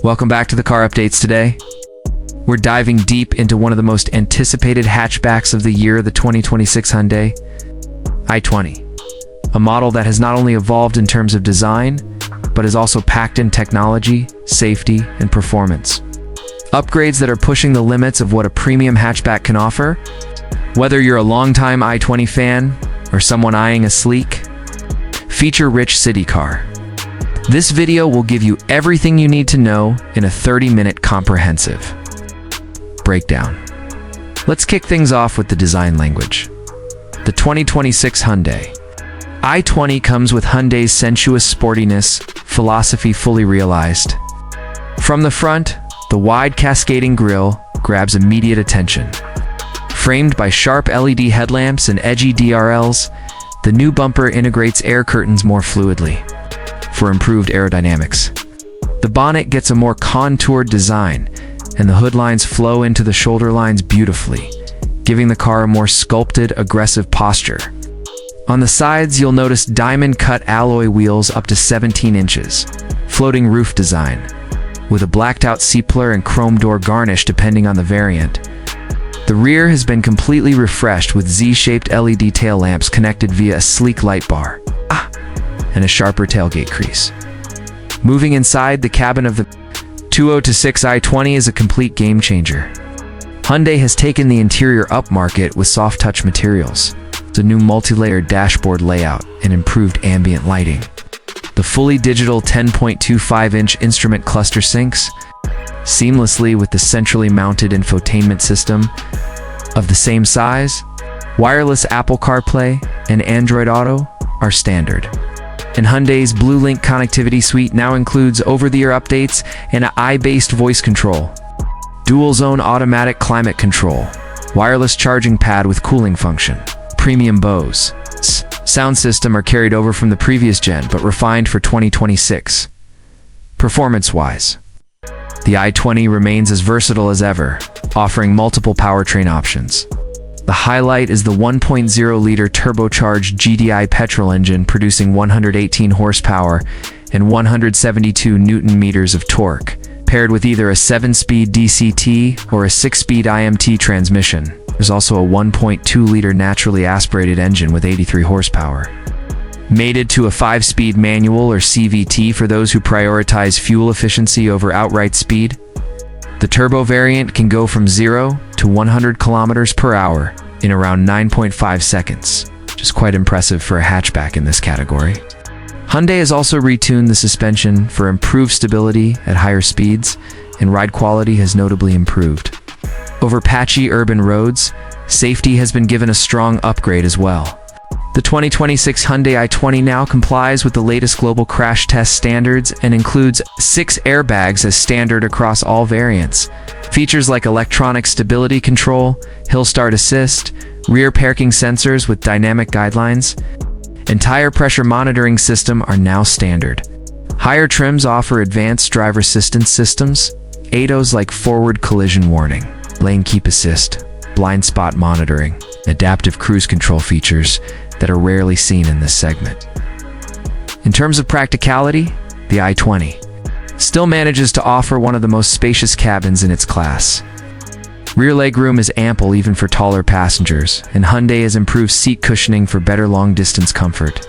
Welcome back to the car updates today. We're diving deep into one of the most anticipated hatchbacks of the year, the 2026 Hyundai i20. A model that has not only evolved in terms of design, but is also packed in technology, safety, and performance. Upgrades that are pushing the limits of what a premium hatchback can offer. Whether you're a longtime i20 fan or someone eyeing a sleek, feature-rich city car, this video will give you everything you need to know in a 30-minute comprehensive breakdown. Let's kick things off with the design language. The 2026 Hyundai i20 comes with Hyundai's sensuous sportiness philosophy fully realized. From the front, the wide cascading grille grabs immediate attention. Framed by sharp LED headlamps and edgy DRLs, the new bumper integrates air curtains more fluidly for improved aerodynamics. The bonnet gets a more contoured design, and the hood lines flow into the shoulder lines beautifully, giving the car a more sculpted, aggressive posture. On the sides, you'll notice diamond-cut alloy wheels up to 17 inches, floating roof design, with a blacked-out C-pillar and chrome door garnish depending on the variant. The rear has been completely refreshed with Z-shaped LED tail lamps connected via a sleek light bar, and a sharper tailgate crease. Moving inside, the cabin of the 2026 i20 is a complete game changer. Hyundai has taken the interior upmarket with soft-touch materials, the new multi-layered dashboard layout, and improved ambient lighting. The fully digital 10.25-inch instrument cluster syncs seamlessly with the centrally mounted infotainment system of the same size. Wireless Apple CarPlay and Android Auto are standard. And Hyundai's BlueLink connectivity suite now includes over-the-air updates and an AI-based voice control, dual-zone automatic climate control, wireless charging pad with cooling function, premium Bose sound system are carried over from the previous gen but refined for 2026. Performance-wise, the i20 remains as versatile as ever, offering multiple powertrain options. The highlight is the 1.0-liter turbocharged GDI petrol engine producing 118 horsepower and 172 newton-meters of torque, paired with either a 7-speed DCT or a 6-speed IMT transmission. There's also a 1.2-liter naturally aspirated engine with 83 horsepower. Mated to a 5-speed manual or CVT for those who prioritize fuel efficiency over outright speed. The turbo variant can go from 0 to 100 kilometers per hour in around 9.5 seconds, which is quite impressive for a hatchback in this category. Hyundai has also retuned the suspension for improved stability at higher speeds, and ride quality has notably improved. Over patchy urban roads, safety has been given a strong upgrade as well. The 2026 Hyundai i20 now complies with the latest global crash test standards and includes 6 airbags as standard across all variants. Features like electronic stability control, hill start assist, rear parking sensors with dynamic guidelines, and tire pressure monitoring system are now standard. Higher trims offer advanced driver assistance systems, ADAS like forward collision warning, lane keep assist, blind spot monitoring, adaptive cruise control features that are rarely seen in this segment. In terms of practicality, the i20 still manages to offer one of the most spacious cabins in its class. Rear legroom is ample even for taller passengers, and Hyundai has improved seat cushioning for better long-distance comfort.